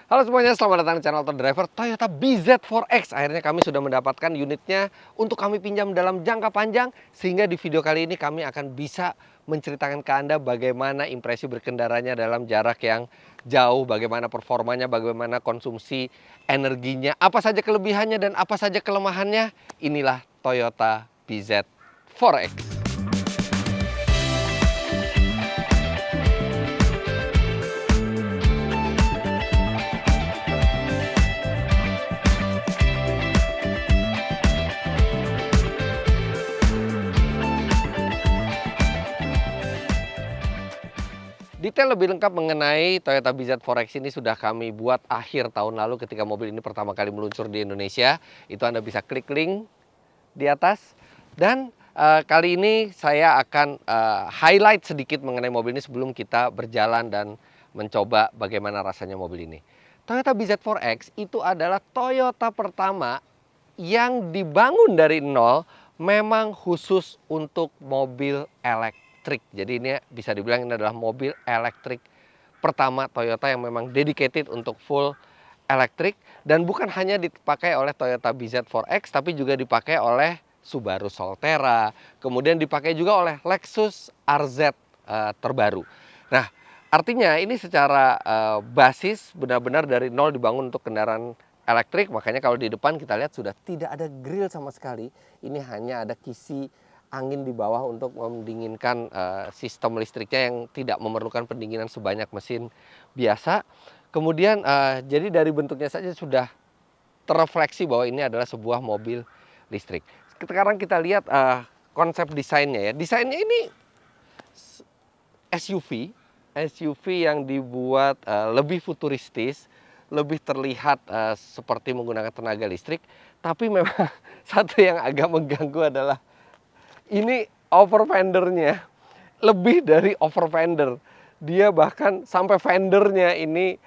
Halo semuanya, selamat datang di channel Auto Driver Toyota BZ4X. Akhirnya kami sudah mendapatkan unitnya untuk kami pinjam dalam jangka panjang. Sehingga di video kali ini kami akan bisa menceritakan ke Anda bagaimana impresi berkendaranya dalam jarak yang jauh, bagaimana performanya, bagaimana konsumsi energinya, apa saja kelebihannya dan apa saja kelemahannya. Inilah Toyota BZ4X. Detail lebih lengkap mengenai Toyota BZ4X ini sudah kami buat akhir tahun lalu ketika mobil ini pertama kali meluncur di Indonesia. Itu Anda bisa klik link di atas. Dan kali ini saya akan highlight sedikit mengenai mobil ini sebelum kita berjalan dan mencoba bagaimana rasanya mobil ini. Toyota BZ4X itu adalah Toyota pertama yang dibangun dari nol memang khusus untuk mobil elektrik. Jadi ini bisa dibilang ini adalah mobil elektrik pertama Toyota yang memang dedicated untuk full elektrik. Dan bukan hanya dipakai oleh Toyota BZ4X tapi juga dipakai oleh Subaru Solterra. Kemudian dipakai juga oleh Lexus RZ terbaru. Nah, artinya ini secara basis benar-benar dari nol dibangun untuk kendaraan elektrik. Makanya kalau di depan kita lihat sudah tidak ada grill sama sekali. Ini hanya ada kisi angin di bawah untuk mendinginkan sistem listriknya yang tidak memerlukan pendinginan sebanyak mesin biasa. Kemudian jadi dari bentuknya saja sudah terrefleksi bahwa ini adalah sebuah mobil listrik. Sekarang kita lihat konsep desainnya ya. Desainnya ini SUV yang dibuat lebih futuristis, lebih terlihat seperti menggunakan tenaga listrik. Tapi memang satu yang agak mengganggu adalah ini over fendernya lebih dari over fender. Dia bahkan sampai fendernya ini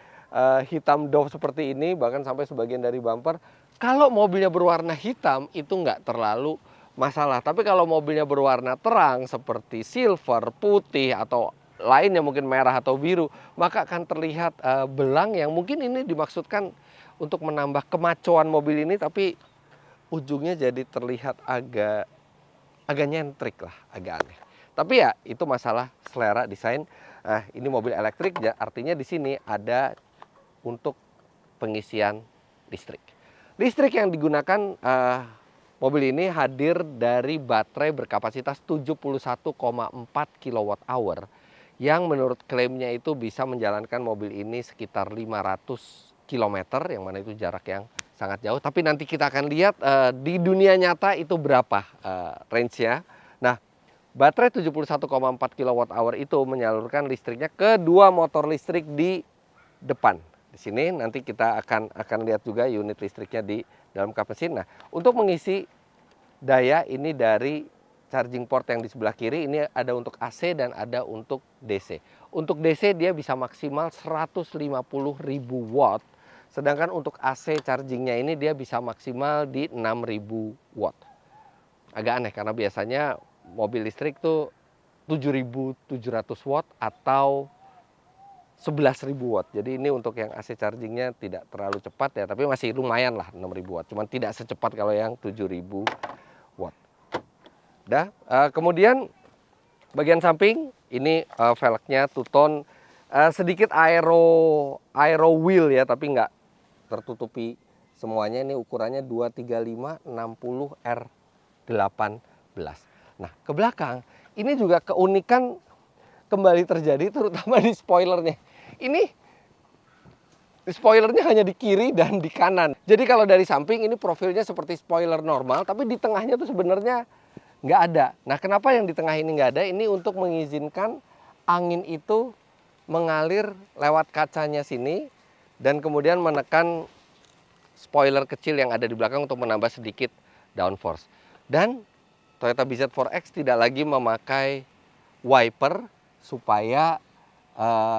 hitam doff seperti ini, bahkan sampai sebagian dari bumper. Kalau mobilnya berwarna hitam itu nggak terlalu masalah. Tapi kalau mobilnya berwarna terang seperti silver, putih, atau lainnya mungkin merah atau biru, maka akan terlihat belang yang mungkin ini dimaksudkan untuk menambah kemacoan mobil ini, tapi ujungnya jadi terlihat agak nyentrik lah, agak aneh. Tapi ya itu masalah selera desain. Ini mobil elektrik, artinya di sini ada untuk pengisian listrik. Listrik yang digunakan mobil ini hadir dari baterai berkapasitas 71,4 kWh yang menurut klaimnya itu bisa menjalankan mobil ini sekitar 500 km, yang mana itu jarak yang sangat jauh. Tapi nanti kita akan lihat di dunia nyata itu berapa range-nya. Nah, baterai 71,4 kWh itu menyalurkan listriknya ke dua motor listrik di depan. Di sini nanti kita akan lihat juga unit listriknya di dalam kap mesin. Nah, untuk mengisi daya ini dari charging port yang di sebelah kiri, ini ada untuk AC dan ada untuk DC. Untuk DC dia bisa maksimal 150.000 watt. Sedangkan untuk AC chargingnya ini dia bisa maksimal di 6.000 watt. Agak aneh karena biasanya mobil listrik tuh 7.700 watt atau 11.000 watt. Jadi ini untuk yang AC chargingnya tidak terlalu cepat ya, tapi masih lumayan lah 6.000 watt. Cuman tidak secepat kalau yang 7.000 watt. Kemudian bagian samping ini velgnya two-tone, sedikit aero wheel ya, tapi nggak tertutupi semuanya. Ini ukurannya 235/60R18. Nah, ke belakang ini juga keunikan kembali terjadi, terutama di spoilernya. Ini spoilernya hanya di kiri dan di kanan. Jadi kalau dari samping ini profilnya seperti spoiler normal, tapi di tengahnya tuh sebenarnya nggak ada. Nah, kenapa yang di tengah ini nggak ada? Ini untuk mengizinkan angin itu mengalir lewat kacanya sini dan kemudian menekan spoiler kecil yang ada di belakang untuk menambah sedikit downforce. Dan Toyota BZ4X tidak lagi memakai wiper supaya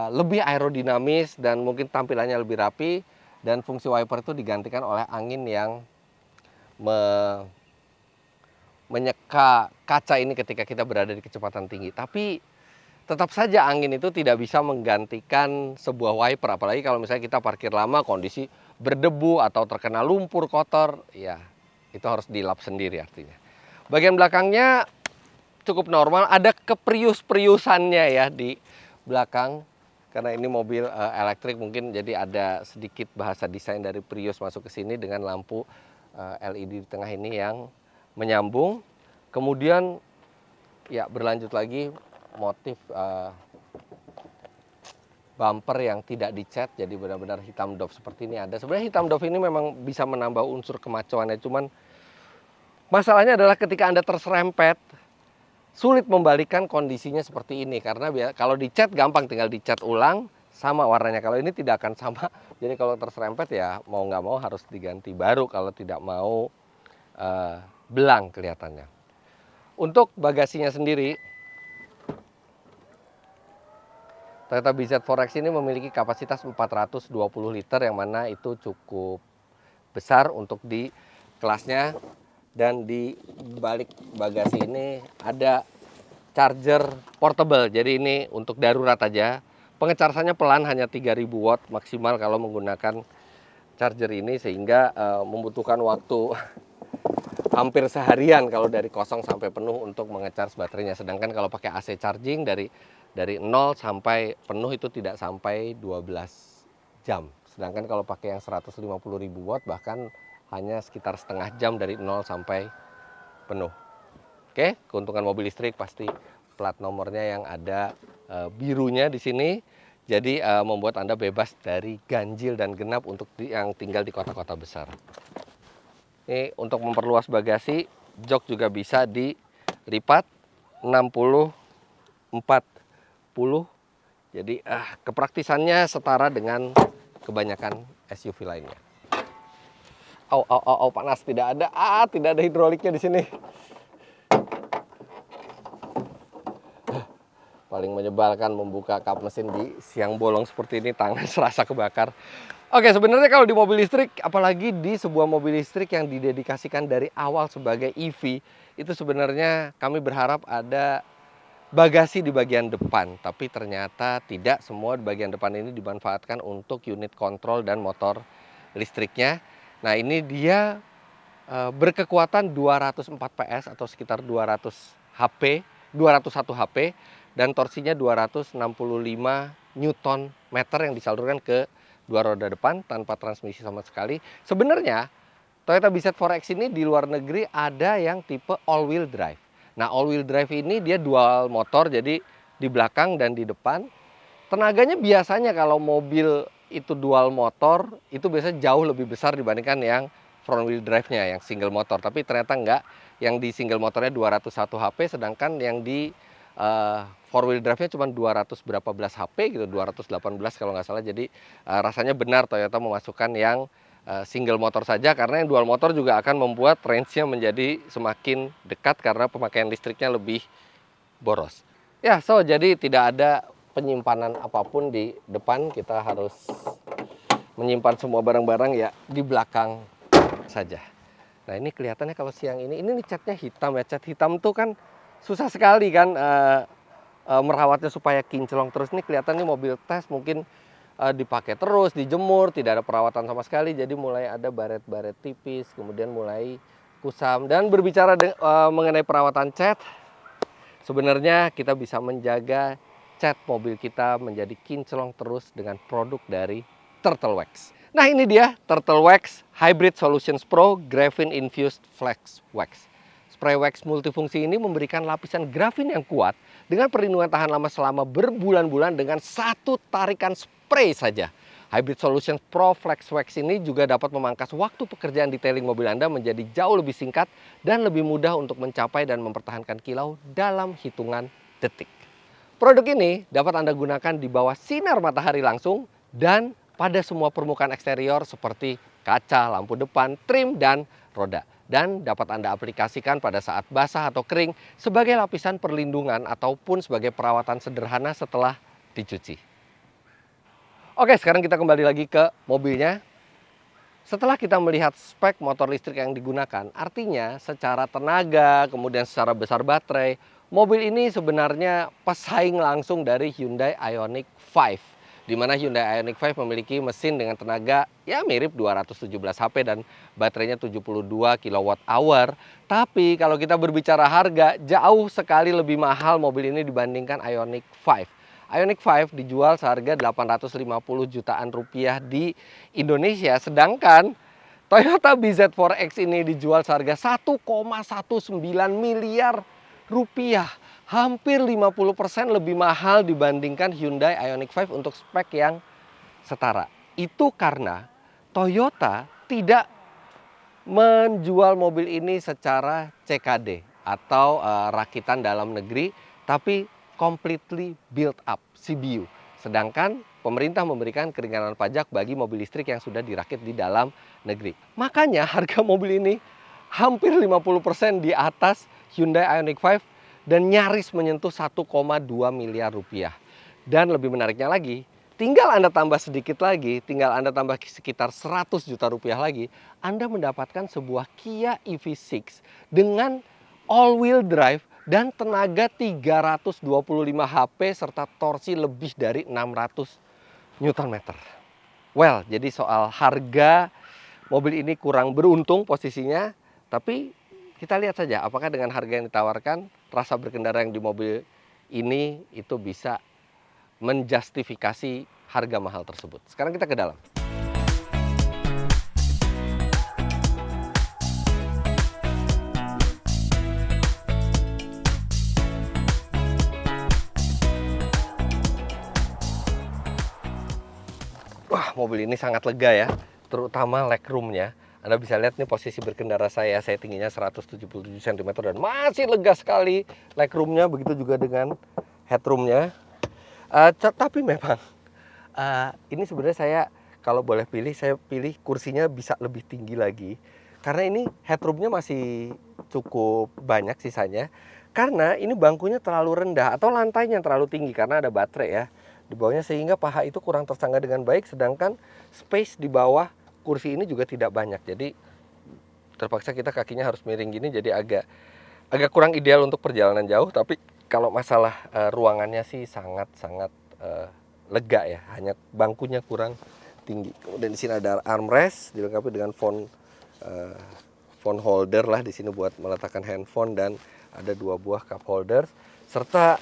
lebih aerodinamis dan mungkin tampilannya lebih rapi, dan fungsi wiper itu digantikan oleh angin yang menyeka kaca ini ketika kita berada di kecepatan tinggi. Tapi Tetap saja angin itu tidak bisa menggantikan sebuah wiper, apalagi kalau misalnya kita parkir lama, kondisi berdebu atau terkena lumpur kotor, ya itu harus dilap sendiri artinya. Bagian belakangnya cukup normal, ada keprius-priusannya ya di belakang. Karena ini mobil elektrik mungkin jadi ada sedikit bahasa desain dari Prius masuk ke sini dengan lampu LED di tengah ini yang menyambung. Kemudian ya berlanjut lagi motif bumper yang tidak dicat, jadi benar-benar hitam doff seperti ini ada. Sebenarnya hitam doff ini memang bisa menambah unsur kemacoannya, cuman masalahnya adalah ketika Anda terserempet, sulit membalikan kondisinya seperti ini. Karena kalau dicat gampang, tinggal dicat ulang sama warnanya. Kalau ini tidak akan sama, jadi kalau terserempet ya mau nggak mau harus diganti baru kalau tidak mau belang kelihatannya. Untuk bagasinya sendiri, Toyota BZ4X ini memiliki kapasitas 420 liter yang mana itu cukup besar untuk di kelasnya. Dan di balik bagasi ini ada charger portable, jadi ini untuk darurat aja. Pengecasannya pelan, hanya 3000 watt maksimal kalau menggunakan charger ini, sehingga membutuhkan waktu hampir seharian kalau dari kosong sampai penuh untuk mengecas baterainya. Sedangkan kalau pakai AC charging dari 0 sampai penuh itu tidak sampai 12 jam. Sedangkan kalau pakai yang 150.000 watt bahkan hanya sekitar setengah jam dari 0 sampai penuh. Oke, keuntungan mobil listrik pasti plat nomornya yang ada birunya di sini. Jadi membuat Anda bebas dari ganjil dan genap untuk yang tinggal di kota-kota besar. Ini untuk memperluas bagasi, jok juga bisa dilipat 60 40. Jadi kepraktisannya setara dengan kebanyakan SUV lainnya. Panas, tidak ada hidroliknya di sini. Paling menyebalkan membuka kap mesin di siang bolong seperti ini, tangan serasa kebakar. Oke, sebenarnya kalau di mobil listrik, apalagi di sebuah mobil listrik yang didedikasikan dari awal sebagai EV, itu sebenarnya kami berharap ada bagasi di bagian depan, tapi ternyata tidak semua di bagian depan ini dimanfaatkan untuk unit kontrol dan motor listriknya. Nah, ini dia berkekuatan 204 PS atau sekitar 200 HP, 201 HP, dan torsinya 265 Newton meter yang disalurkan ke dua roda depan tanpa transmisi sama sekali. Sebenarnya Toyota BZ4X ini di luar negeri ada yang tipe all wheel drive. Nah, all wheel drive ini dia dual motor, jadi di belakang dan di depan. Tenaganya biasanya kalau mobil itu dual motor itu biasanya jauh lebih besar dibandingkan yang front wheel drive-nya, yang single motor. Tapi ternyata enggak, yang di single motornya 201 HP, sedangkan yang di four wheel drive-nya cuma 200 berapa belas HP gitu, 218 kalau nggak salah. Jadi rasanya benar Toyota memasukkan yang single motor saja, karena yang dual motor juga akan membuat range-nya menjadi semakin dekat karena pemakaian listriknya lebih boros. Ya, jadi tidak ada penyimpanan apapun di depan, kita harus menyimpan semua barang-barang ya di belakang saja. Nah, ini kelihatannya kalau siang ini catnya hitam ya. Cat hitam tuh kan susah sekali kan merawatnya supaya kinclong terus. Ini kelihatan nih mobil tes mungkin dipakai terus, dijemur, tidak ada perawatan sama sekali. Jadi mulai ada baret-baret tipis, kemudian mulai kusam. Dan berbicara mengenai perawatan cat, sebenarnya kita bisa menjaga cat mobil kita menjadi kinclong terus dengan produk dari Turtle Wax. Nah, ini dia Turtle Wax Hybrid Solutions Pro Graphene Infused Flex Wax. Spray wax multifungsi ini memberikan lapisan grafin yang kuat dengan perlindungan tahan lama selama berbulan-bulan dengan satu tarikan spray saja. Hybrid Solutions Pro Flex Wax ini juga dapat memangkas waktu pekerjaan detailing mobil Anda menjadi jauh lebih singkat dan lebih mudah untuk mencapai dan mempertahankan kilau dalam hitungan detik. Produk ini dapat Anda gunakan di bawah sinar matahari langsung dan pada semua permukaan eksterior seperti kaca, lampu depan, trim, dan roda. Dan dapat Anda aplikasikan pada saat basah atau kering sebagai lapisan perlindungan ataupun sebagai perawatan sederhana setelah dicuci. Oke, sekarang kita kembali lagi ke mobilnya. Setelah kita melihat spek motor listrik yang digunakan, artinya secara tenaga, kemudian secara besar baterai, Mobil ini sebenarnya pesaing langsung dari Hyundai Ioniq 5, di mana Hyundai Ioniq 5 memiliki mesin dengan tenaga ya mirip 217 HP dan baterainya 72 kWh. Tapi kalau kita berbicara harga, jauh sekali lebih mahal mobil ini dibandingkan Ioniq 5. Ioniq 5 dijual seharga 850 jutaan rupiah di Indonesia, sedangkan Toyota BZ4X ini dijual seharga 1,19 miliar rupiah. Hampir 50% lebih mahal dibandingkan Hyundai Ioniq 5 untuk spek yang setara. Itu karena Toyota tidak menjual mobil ini secara CKD atau rakitan dalam negeri, tapi completely built up, CBU. Sedangkan pemerintah memberikan keringanan pajak bagi mobil listrik yang sudah dirakit di dalam negeri. Makanya harga mobil ini hampir 50% di atas Hyundai Ioniq 5 dan nyaris menyentuh 1,2 miliar rupiah. Dan lebih menariknya lagi, tinggal Anda tambah sedikit lagi, tinggal Anda tambah sekitar 100 juta rupiah lagi, Anda mendapatkan sebuah Kia EV6 dengan all-wheel drive dan tenaga 325 HP serta torsi lebih dari 600 Nm. Well, jadi soal harga mobil ini kurang beruntung posisinya, tapi kita lihat saja apakah dengan harga yang ditawarkan, rasa berkendara yang di mobil ini itu bisa menjustifikasi harga mahal tersebut. Sekarang kita ke dalam. Wah, mobil ini sangat lega ya, terutama legroomnya. Anda bisa lihat nih posisi berkendara saya tingginya 177 cm dan masih lega sekali legroomnya, begitu juga dengan headroomnya. Tapi memang ini sebenarnya saya kalau boleh pilih, saya pilih kursinya bisa lebih tinggi lagi. Karena ini headroomnya masih cukup banyak sisanya. Karena ini bangkunya terlalu rendah atau lantainya terlalu tinggi karena ada baterai ya di bawahnya, sehingga paha itu kurang tersangga dengan baik, sedangkan space di bawah kursi ini juga tidak banyak. Jadi terpaksa kita kakinya harus miring gini, jadi agak kurang ideal untuk perjalanan jauh. Tapi kalau masalah ruangannya sih sangat lega ya, hanya bangkunya kurang tinggi. Kemudian di sini ada armrest dilengkapi dengan phone holder lah di sini buat meletakkan handphone, dan ada 2 buah cup holder serta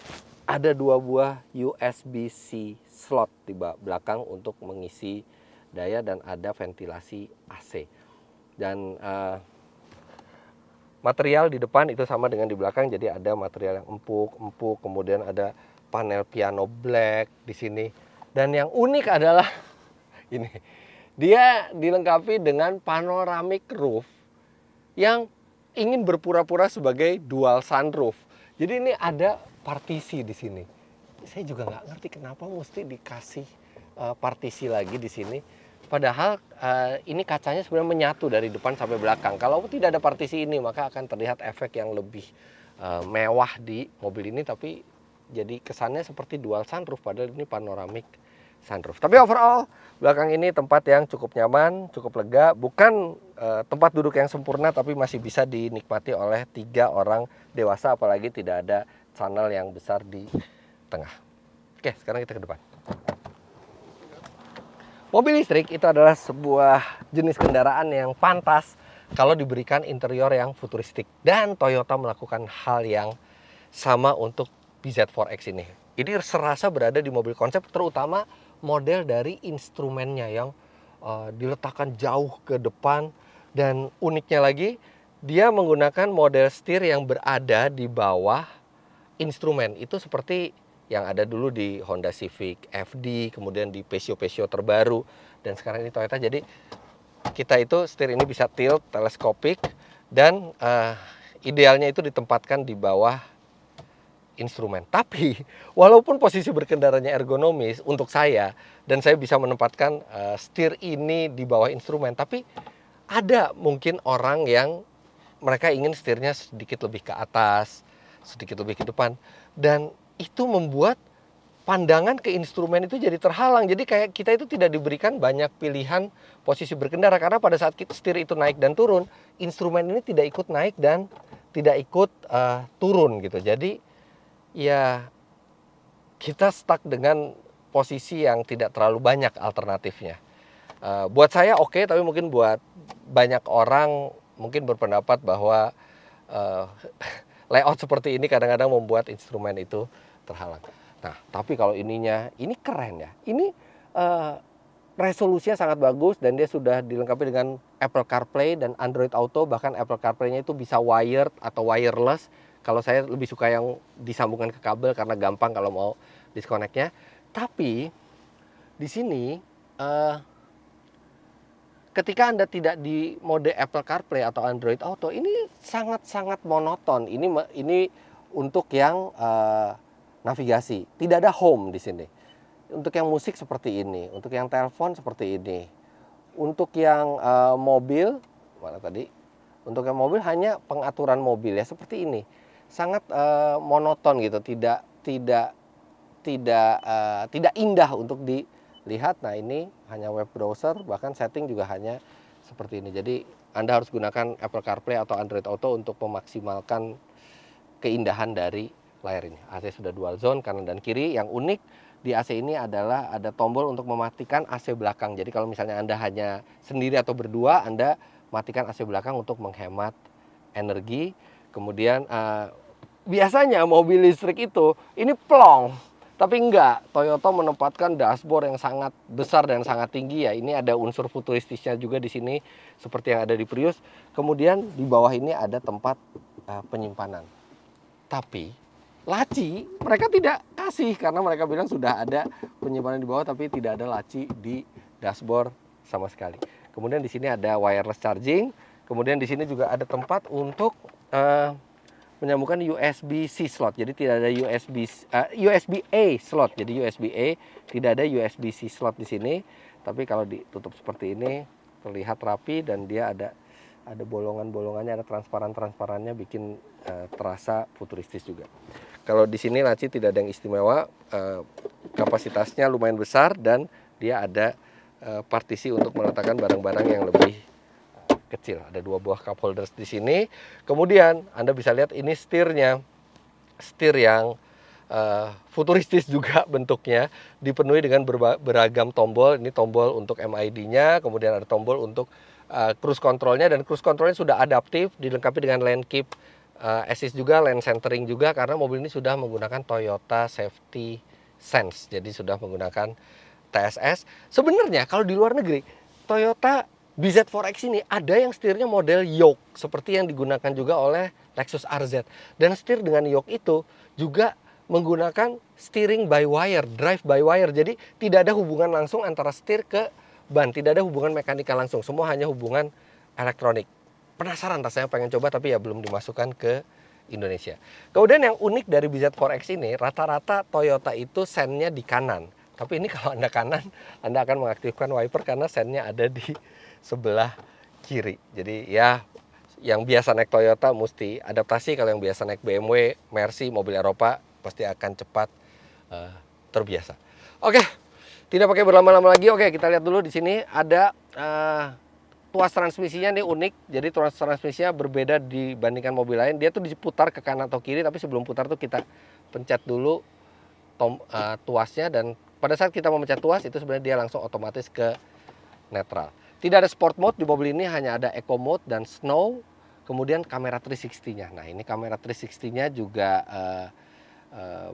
ada 2 buah USB-C slot di belakang untuk mengisi daya, dan ada ventilasi AC. Dan material di depan itu sama dengan di belakang, jadi ada material yang empuk, kemudian ada panel piano black di sini. Dan yang unik adalah ini, dia dilengkapi dengan panoramic roof yang ingin berpura-pura sebagai dual sunroof. Jadi ini ada partisi di sini. Saya juga nggak ngerti kenapa mesti dikasih partisi lagi di sini. Padahal ini kacanya sebenarnya menyatu dari depan sampai belakang. Kalau tidak ada partisi ini, maka akan terlihat efek yang lebih mewah di mobil ini. Tapi jadi kesannya seperti dual sunroof, padahal ini panoramic sunroof. Tapi overall, belakang ini tempat yang cukup nyaman, cukup lega. Bukan tempat duduk yang sempurna, tapi masih bisa dinikmati oleh 3 orang dewasa, apalagi tidak ada channel yang besar di tengah. Oke, sekarang kita ke depan. Mobil listrik itu adalah sebuah jenis kendaraan yang pantas kalau diberikan interior yang futuristik. Dan Toyota melakukan hal yang sama untuk BZ4X ini. Ini serasa berada di mobil konsep, terutama model dari instrumennya yang diletakkan jauh ke depan. Dan uniknya lagi, dia menggunakan model setir yang berada di bawah instrumen. Itu seperti yang ada dulu di Honda Civic FD, kemudian di Paseo terbaru, dan sekarang ini Toyota. Jadi kita itu setir ini bisa tilt, teleskopik, dan idealnya itu ditempatkan di bawah instrumen. Tapi walaupun posisi berkendaranya ergonomis untuk saya, dan saya bisa menempatkan setir ini di bawah instrumen, tapi ada mungkin orang yang mereka ingin setirnya sedikit lebih ke atas, sedikit lebih ke depan, dan itu membuat pandangan ke instrumen itu jadi terhalang. Jadi kayak kita itu tidak diberikan banyak pilihan posisi berkendara, karena pada saat setir itu naik dan turun, instrumen ini tidak ikut naik dan tidak ikut turun gitu. Jadi ya kita stuck dengan posisi yang tidak terlalu banyak alternatifnya. Buat saya oke, tapi mungkin buat banyak orang mungkin berpendapat bahwa uh, layout seperti ini kadang-kadang membuat instrumen itu terhalang. Nah, tapi kalau ini keren ya. Ini resolusinya sangat bagus dan dia sudah dilengkapi dengan Apple CarPlay dan Android Auto. Bahkan Apple CarPlay-nya itu bisa wired atau wireless. Kalau saya lebih suka yang disambungkan ke kabel karena gampang kalau mau disconnect-nya. Tapi di sini ketika Anda tidak di mode Apple CarPlay atau Android Auto, ini sangat-sangat monoton. Ini untuk yang navigasi. Tidak ada home di sini. Untuk yang musik seperti ini, untuk yang telepon seperti ini. Untuk yang mobil, mana tadi? Untuk yang mobil hanya pengaturan mobil ya seperti ini. Sangat monoton gitu, tidak indah untuk dilihat. Nah, ini hanya web browser, bahkan setting juga hanya seperti ini. Jadi Anda harus gunakan Apple CarPlay atau Android Auto untuk memaksimalkan keindahan dari layar ini. AC sudah dual zone kanan dan kiri. Yang unik di AC ini adalah ada tombol untuk mematikan AC belakang. Jadi kalau misalnya Anda hanya sendiri atau berdua, Anda matikan AC belakang untuk menghemat energi. Kemudian biasanya mobil listrik itu ini plong, tapi enggak. Toyota menempatkan dashboard yang sangat besar dan sangat tinggi ya. Ini ada unsur futuristisnya juga di sini seperti yang ada di Prius. Kemudian di bawah ini ada tempat penyimpanan. Tapi laci mereka tidak kasih karena mereka bilang sudah ada penyimpanan di bawah, tapi tidak ada laci di dashboard sama sekali. Kemudian di sini ada wireless charging. Kemudian di sini juga ada tempat untuk menyambungkan USB-C slot. Jadi tidak ada USB-A slot. Jadi USB-A, tidak ada USB-C slot di sini. Tapi kalau ditutup seperti ini terlihat rapi dan dia ada bolongan-bolongannya, ada transparan-transparannya, bikin terasa futuristis juga. Kalau di sini laci tidak ada yang istimewa, kapasitasnya lumayan besar dan dia ada partisi untuk meletakkan barang-barang yang lebih kecil. Ada 2 buah cup holders di sini. Kemudian Anda bisa lihat ini setir yang futuristis juga bentuknya, dipenuhi dengan beragam tombol. Ini tombol untuk MID-nya, kemudian ada tombol untuk cruise control-nya, dan cruise control-nya sudah adaptif, dilengkapi dengan lane keep assist juga, lane centering juga, karena mobil ini sudah menggunakan Toyota Safety Sense. Jadi sudah menggunakan TSS. Sebenarnya kalau di luar negeri, Toyota BZ4X ini ada yang setirnya model yoke seperti yang digunakan juga oleh Lexus RZ. Dan setir dengan yoke itu juga menggunakan steering by wire, drive by wire. Jadi tidak ada hubungan langsung antara setir ke ban, tidak ada hubungan mekanika langsung, semua hanya hubungan elektronik. Penasaran rasanya, pengen coba, tapi ya belum dimasukkan ke Indonesia. Kemudian yang unik dari BZ4X ini, rata-rata Toyota itu sennya di kanan. Tapi ini kalau Anda kanan, Anda akan mengaktifkan wiper karena sennya ada di sebelah kiri. Jadi ya yang biasa naik Toyota mesti adaptasi, kalau yang biasa naik BMW, Mercy, mobil Eropa pasti akan cepat terbiasa. Oke, tidak pakai berlama-lama lagi. Oke, kita lihat dulu di sini ada tuas transmisinya nih unik. Jadi tuas transmisinya berbeda dibandingkan mobil lain. Dia tuh diputar ke kanan atau kiri, tapi sebelum putar tuh kita pencet dulu tuasnya, dan pada saat kita memencet tuas itu sebenarnya dia langsung otomatis ke netral. Tidak ada sport mode di mobil ini, hanya ada eco mode dan snow. Kemudian kamera 360-nya. Nah, ini kamera 360-nya juga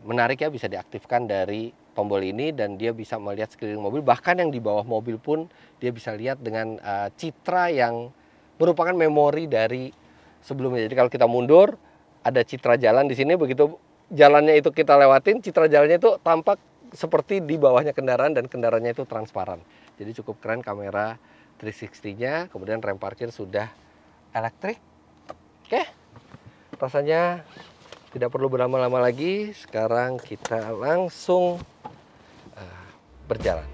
menarik ya, bisa diaktifkan dari tombol ini dan dia bisa melihat sekeliling mobil. Bahkan yang di bawah mobil pun dia bisa lihat dengan citra yang merupakan memori dari sebelumnya. Jadi kalau kita mundur, ada citra jalan di sini. Begitu jalannya itu kita lewatin, citra jalannya itu tampak seperti di bawahnya kendaraan, dan kendaraannya itu transparan. Jadi cukup keren kamera 360-nya. Kemudian rem parkir sudah elektrik. Oke, rasanya tidak perlu berlama-lama lagi. Sekarang kita langsung berjalan.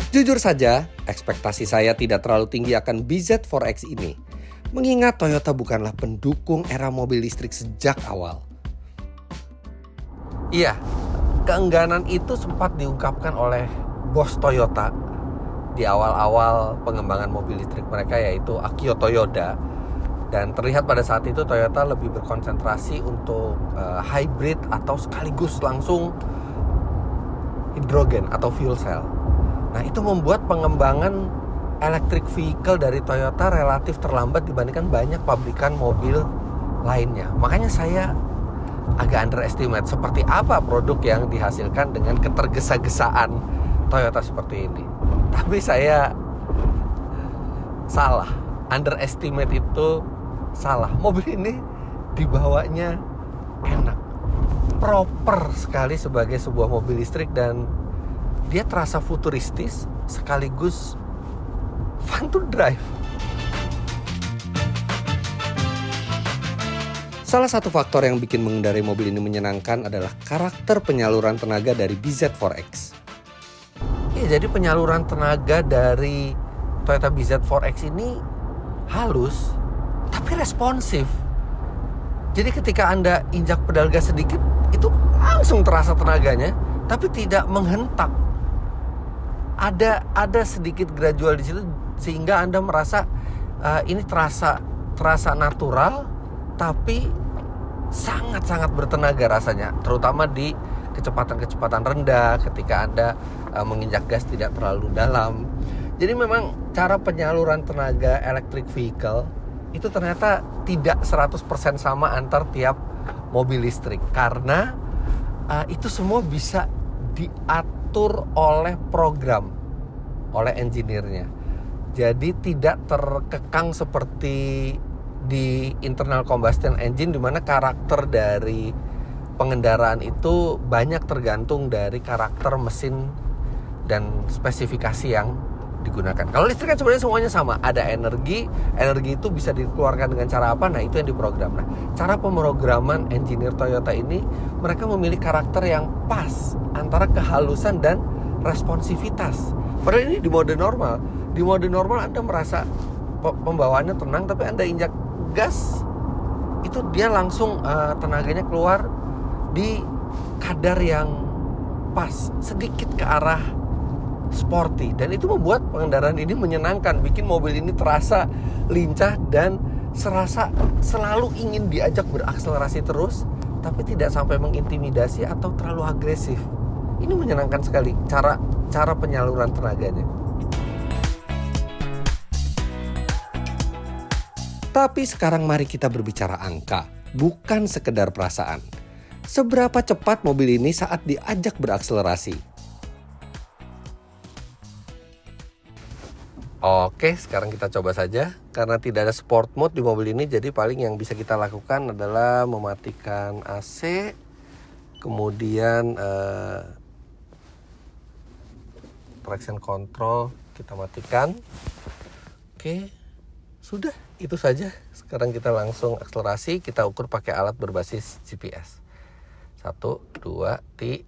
Jujur saja, ekspektasi saya tidak terlalu tinggi akan BZ4X ini, mengingat Toyota bukanlah pendukung era mobil listrik sejak awal. Iya, keengganan itu sempat diungkapkan oleh bos Toyota di awal-awal pengembangan mobil listrik mereka, yaitu Akio Toyoda. Dan terlihat pada saat itu Toyota lebih berkonsentrasi untuk hybrid atau sekaligus langsung hidrogen atau fuel cell. Nah, itu membuat pengembangan electric vehicle dari Toyota relatif terlambat dibandingkan banyak pabrikan mobil lainnya. Makanya saya agak underestimate seperti apa produk yang dihasilkan dengan ketergesa-gesaan Toyota seperti ini. Tapi saya salah, underestimate itu salah. Mobil ini dibawanya enak, proper sekali sebagai sebuah mobil listrik, dan dia terasa futuristis sekaligus fun to drive. Salah satu faktor yang bikin mengendarai mobil ini menyenangkan adalah karakter penyaluran tenaga dari BZ4X. Ya, jadi penyaluran tenaga dari Toyota BZ4X ini halus tapi responsif. Jadi ketika Anda injak pedal gas sedikit, itu langsung terasa tenaganya, tapi tidak menghentak. Ada sedikit gradual di situ sehingga Anda merasa ini terasa natural, tapi sangat-sangat bertenaga rasanya, terutama di kecepatan rendah ketika Anda menginjak gas tidak terlalu dalam. Jadi memang cara penyaluran tenaga electric vehicle itu ternyata tidak 100% sama antar tiap mobil listrik, karena itu semua bisa diatur oleh program, oleh engineer-nya. Jadi tidak terkekang seperti di internal combustion engine, di mana karakter dari pengendaraan itu banyak tergantung dari karakter mesin dan spesifikasi yang digunakan. Kalau listrik kan sebenarnya semuanya sama, ada energi itu bisa dikeluarkan dengan cara apa? Nah, itu yang diprogram. Nah, cara pemrograman engineer Toyota ini, mereka memilih karakter yang pas antara kehalusan dan responsivitas. Padahal ini di mode normal. Di mode normal Anda merasa pembawaannya tenang, tapi Anda injak gas, itu dia langsung tenaganya keluar di kadar yang pas, sedikit ke arah sporty, dan itu membuat pengendaraan ini menyenangkan, bikin mobil ini terasa lincah dan serasa selalu ingin diajak berakselerasi terus, tapi tidak sampai mengintimidasi atau terlalu agresif. Ini menyenangkan sekali cara penyaluran tenaganya. Tapi sekarang mari kita berbicara angka, bukan sekedar perasaan. Seberapa cepat mobil ini saat diajak berakselerasi? Oke, sekarang kita coba saja. Karena tidak ada sport mode di mobil ini, jadi paling yang bisa kita lakukan adalah mematikan AC, kemudian traction control kita matikan. Oke, sudah, itu saja. Sekarang kita langsung akselerasi, kita ukur pakai alat berbasis GPS. 1, 2, 3.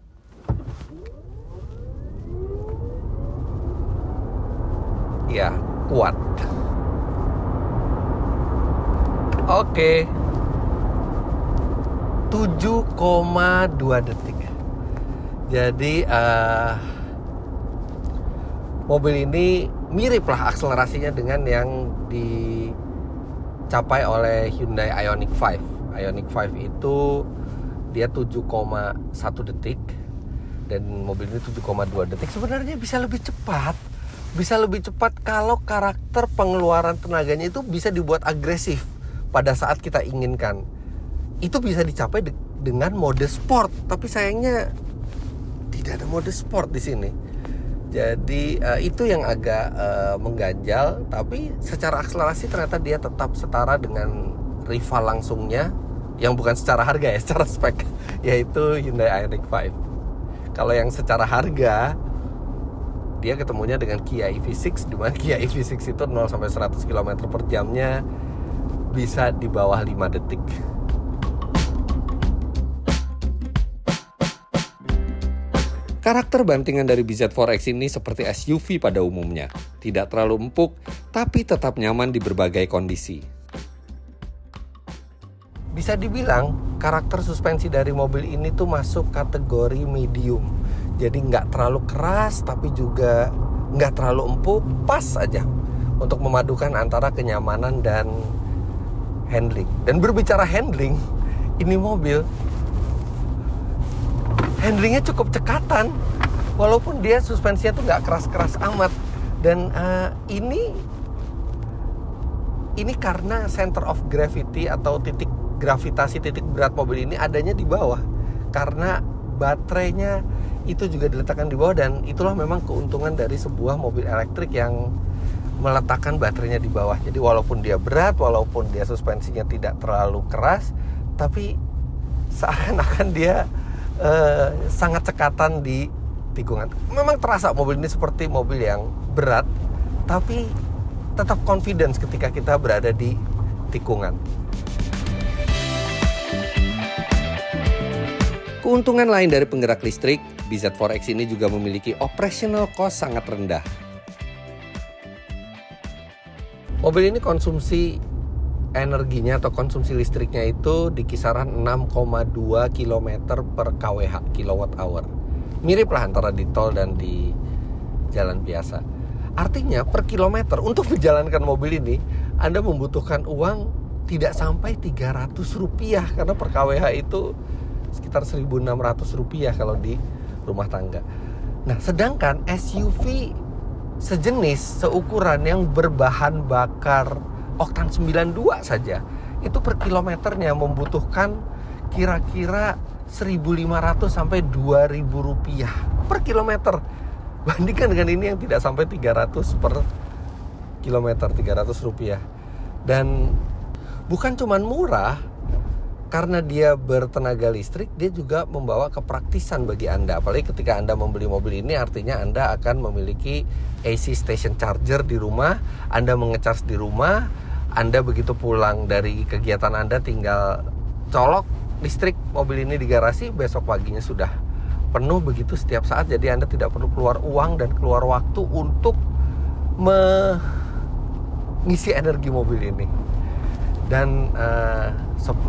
Ya, kuat. Oke. 7,2 detik. Jadi mobil ini miriplah akselerasinya dengan yang dicapai oleh Hyundai Ioniq 5. Ioniq 5 itu dia 7,1 detik dan mobil ini 7,2 detik. Sebenarnya bisa lebih cepat. Bisa lebih cepat kalau karakter pengeluaran tenaganya itu bisa dibuat agresif pada saat kita inginkan. Itu bisa dicapai dengan mode sport, tapi sayangnya tidak ada mode sport di sini. Jadi itu yang agak mengganjal, tapi secara akselerasi ternyata dia tetap setara dengan rival langsungnya, yang bukan secara harga ya, secara spek, yaitu Hyundai Ioniq 5. Kalau yang secara harga, dia ketemunya dengan Kia EV6, di mana Kia EV6 itu 0 sampai 100 km per jamnya bisa di bawah 5 detik. Karakter bantingan dari BZ4X ini seperti SUV pada umumnya, tidak terlalu empuk, tapi tetap nyaman di berbagai kondisi. Bisa dibilang karakter suspensi dari mobil ini tuh masuk kategori medium. Jadi nggak terlalu keras, tapi juga nggak terlalu empuk, pas aja untuk memadukan antara kenyamanan dan handling. Dan berbicara handling, ini mobil handlingnya cukup cekatan, walaupun dia suspensinya tuh nggak keras-keras amat. Dan ini karena center of gravity atau titik gravitasi, titik berat mobil ini adanya di bawah, karena baterainya itu juga diletakkan di bawah. Dan itulah memang keuntungan dari sebuah mobil elektrik yang meletakkan baterainya di bawah. Jadi walaupun dia berat, walaupun dia suspensinya tidak terlalu keras, tapi seakan-akan dia sangat cekatan di tikungan. Memang terasa mobil ini seperti mobil yang berat, tapi tetap confidence ketika kita berada di tikungan. Keuntungan lain dari penggerak listrik, BZ4X ini juga memiliki operational cost sangat rendah. Mobil ini konsumsi energinya atau konsumsi listriknya itu di kisaran 6,2 km per kWh, kilowatt hour. Mirip lah antara di tol dan di jalan biasa. Artinya per kilometer untuk menjalankan mobil ini Anda membutuhkan uang tidak sampai Rp300, karena per kWh itu sekitar Rp1.600 kalau di rumah tangga. Nah, sedangkan SUV sejenis seukuran yang berbahan bakar oktan 92 saja itu per kilometernya membutuhkan kira-kira Rp1.500 sampai Rp2.000 per kilometer. Bandingkan dengan ini yang tidak sampai 300 per kilometer, Rp300. Dan bukan cuman murah, karena dia bertenaga listrik, dia juga membawa kepraktisan bagi Anda. Apalagi ketika Anda membeli mobil ini, artinya Anda akan memiliki AC station charger di rumah. Anda mengecas di rumah. Anda begitu pulang dari kegiatan Anda tinggal colok listrik mobil ini di garasi, besok paginya sudah penuh begitu setiap saat. Jadi Anda tidak perlu keluar uang dan keluar waktu untuk mengisi energi mobil ini. Dan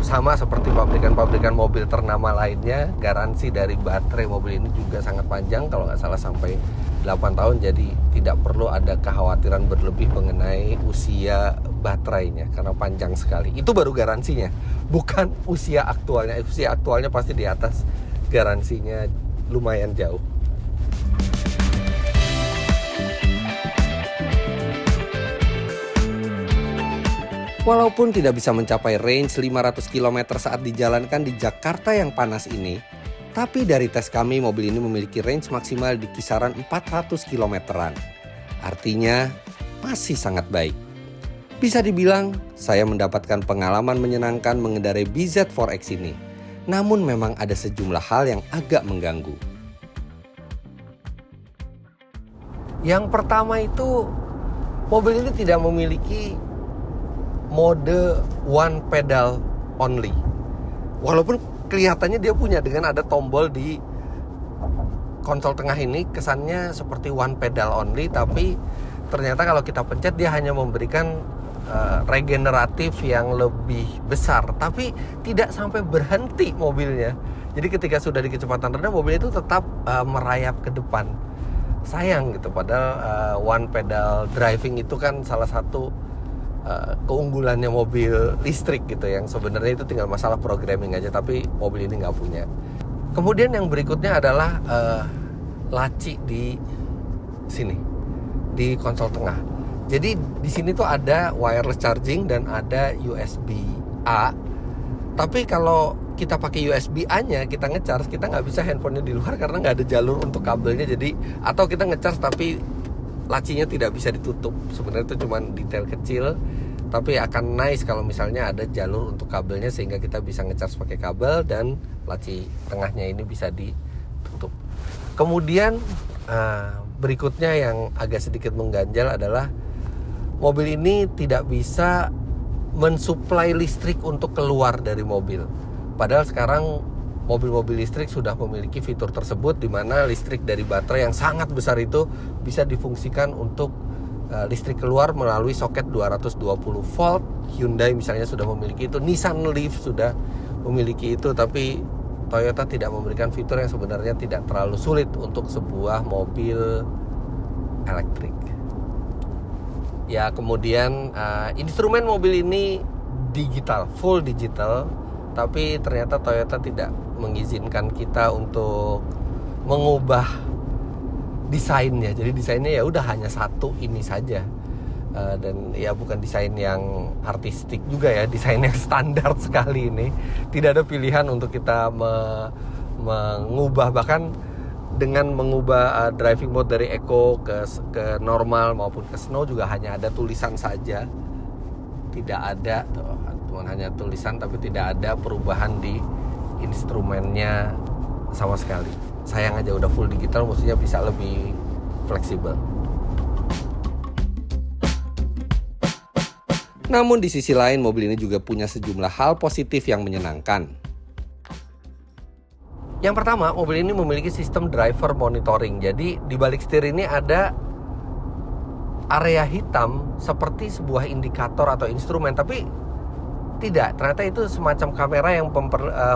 sama seperti pabrikan-pabrikan mobil ternama lainnya, garansi dari baterai mobil ini juga sangat panjang, kalau nggak salah sampai 8 tahun. Jadi tidak perlu ada kekhawatiran berlebih mengenai usia baterainya, karena panjang sekali. Itu baru garansinya, bukan usia aktualnya. Usia aktualnya pasti di atas garansinya lumayan jauh. Walaupun tidak bisa mencapai range 500 km saat dijalankan di Jakarta yang panas ini, tapi dari tes kami mobil ini memiliki range maksimal di kisaran 400 km-an. Artinya masih sangat baik. Bisa dibilang saya mendapatkan pengalaman menyenangkan mengendarai BZ4X ini. Namun memang ada sejumlah hal yang agak mengganggu. Yang pertama itu, mobil ini tidak memiliki mode one pedal only. Walaupun kelihatannya dia punya, dengan ada tombol di konsol tengah ini kesannya seperti one pedal only, tapi ternyata kalau kita pencet dia hanya memberikan regeneratif yang lebih besar, tapi tidak sampai berhenti mobilnya. Jadi ketika sudah di kecepatan rendah, mobil itu tetap merayap ke depan. Sayang gitu, padahal one pedal driving itu kan salah satu keunggulannya mobil listrik gitu, yang sebenarnya itu tinggal masalah programming aja, tapi mobil ini nggak punya. Kemudian yang berikutnya adalah laci di sini, di konsol tengah. Jadi di sini tuh ada wireless charging dan ada USB-A. Tapi kalau kita pakai USB-A-nya, kita ngecharge, kita nggak bisa handphonenya di luar karena nggak ada jalur untuk kabelnya. Jadi atau kita ngecharge tapi lacinya tidak bisa ditutup. Sebenarnya itu cuma detail kecil, tapi akan nice kalau misalnya ada jalur untuk kabelnya sehingga kita bisa ngecharge pakai kabel dan laci tengahnya ini bisa ditutup. Kemudian berikutnya yang agak sedikit mengganjal adalah mobil ini tidak bisa mensuplai listrik untuk keluar dari mobil. Padahal sekarang mobil-mobil listrik sudah memiliki fitur tersebut, di mana listrik dari baterai yang sangat besar itu bisa difungsikan untuk listrik keluar melalui soket 220 volt. Hyundai misalnya sudah memiliki itu, Nissan Leaf sudah memiliki itu, tapi Toyota tidak memberikan fitur yang sebenarnya tidak terlalu sulit untuk sebuah mobil elektrik. Ya, kemudian instrumen mobil ini digital, full digital, tapi ternyata Toyota tidak mengizinkan kita untuk mengubah desainnya. Jadi desainnya ya udah hanya satu ini saja. Dan ya bukan desain yang artistik juga ya, desain yang standar sekali ini. Tidak ada pilihan untuk kita mengubah, bahkan dengan mengubah driving mode dari eco ke normal maupun ke snow juga hanya ada tulisan saja. Tidak ada cuman hanya tulisan, tapi tidak ada perubahan di instrumennya sama sekali. Sayang aja, udah full digital mestinya bisa lebih fleksibel. Namun di sisi lain, mobil ini juga punya sejumlah hal positif yang menyenangkan. Yang pertama, mobil ini memiliki sistem driver monitoring. Jadi di balik setir ini ada area hitam seperti sebuah indikator atau instrumen, tapi tidak. Ternyata itu semacam kamera yang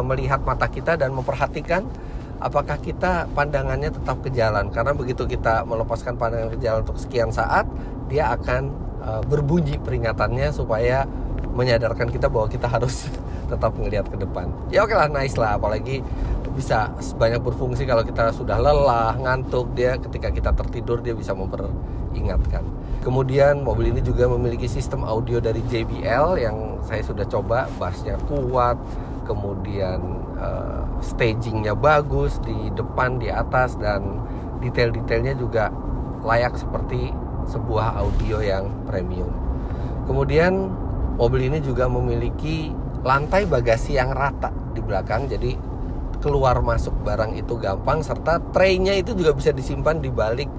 melihat mata kita dan memperhatikan apakah kita pandangannya tetap ke jalan. Karena begitu kita melepaskan pandangan ke jalan untuk sekian saat, dia akan berbunyi peringatannya supaya menyadarkan kita bahwa kita harus tetap melihat ke depan. Ya oke lah, nice lah, apalagi bisa banyak berfungsi kalau kita sudah lelah, ngantuk. Dia ketika kita tertidur dia bisa memperingatkan. Kemudian mobil ini juga memiliki sistem audio dari JBL yang saya sudah coba, bassnya kuat, kemudian stagingnya bagus di depan, di atas, dan detail-detailnya juga layak seperti sebuah audio yang premium. Kemudian mobil ini juga memiliki lantai bagasi yang rata di belakang, jadi keluar masuk barang itu gampang, serta tray-nya itu juga bisa disimpan di balik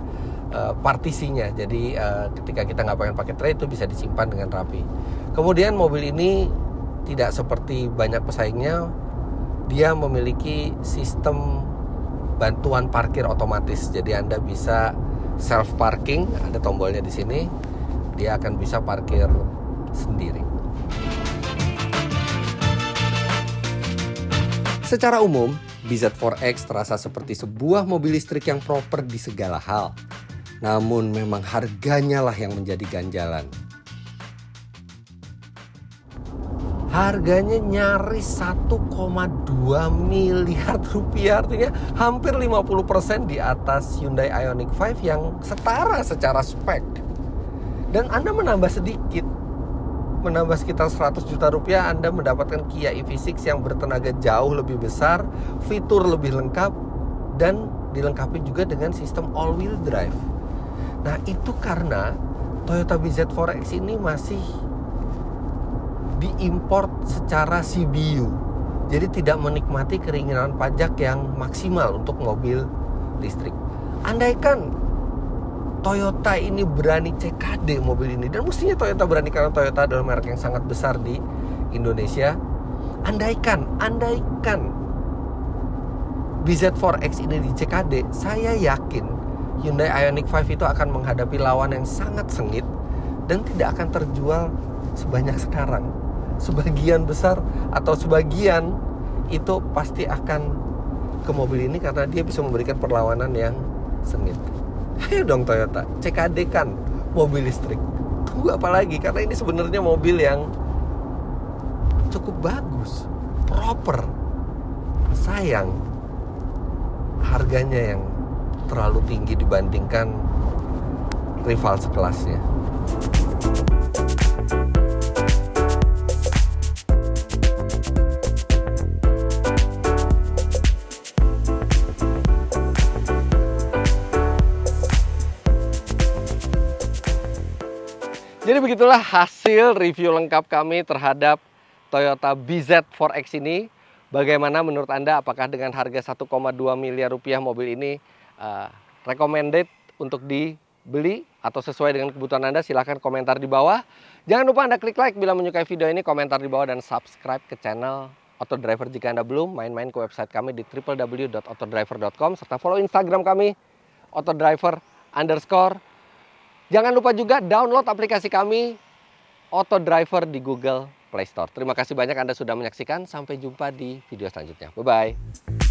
partisinya. Jadi ketika kita nggak pengen pakai tray, itu bisa disimpan dengan rapi. Kemudian mobil ini tidak seperti banyak pesaingnya, dia memiliki sistem bantuan parkir otomatis. Jadi Anda bisa self parking, ada tombolnya di sini, dia akan bisa parkir sendiri. Secara umum, BZ4X terasa seperti sebuah mobil listrik yang proper di segala hal. Namun memang harganya lah yang menjadi ganjalan. Harganya nyaris 1,2 miliar rupiah, artinya hampir 50% di atas Hyundai Ioniq 5 yang setara secara spek. Dan Anda menambah sedikit, menambah sekitar 100 juta rupiah, Anda mendapatkan Kia EV6 yang bertenaga jauh lebih besar, fitur lebih lengkap, dan dilengkapi juga dengan sistem all-wheel drive. Nah itu karena Toyota BZ4X ini masih diimport secara CBU, jadi tidak menikmati keringanan pajak yang maksimal untuk mobil listrik. Andaikan Toyota ini berani CKD mobil ini, dan mestinya Toyota berani karena Toyota adalah merek yang sangat besar di Indonesia. Andaikan BZ4X ini di CKD, saya yakin Hyundai Ioniq 5 itu akan menghadapi lawan yang sangat sengit dan tidak akan terjual sebanyak sekarang. Sebagian besar atau sebagian itu pasti akan ke mobil ini karena dia bisa memberikan perlawanan yang sengit. Ayo dong Toyota, CKD kan mobil listrik. Tunggu apa lagi? Karena ini sebenarnya mobil yang cukup bagus, proper. Sayang harganya yang terlalu tinggi dibandingkan rival sekelasnya. Jadi begitulah hasil review lengkap kami terhadap Toyota BZ4X ini. Bagaimana menurut Anda? Apakah dengan harga 1,2 miliar rupiah mobil ini recommended untuk dibeli atau sesuai dengan kebutuhan Anda? Silahkan komentar di bawah. Jangan lupa Anda klik like bila menyukai video ini, komentar di bawah, dan subscribe ke channel Autodriver jika Anda belum. Main-main ke website kami di www.autodriver.com, serta follow Instagram kami autodriver_. Jangan lupa juga download aplikasi kami Autodriver di Google Play Store. Terima kasih banyak Anda sudah menyaksikan. Sampai jumpa di video selanjutnya. Bye-bye.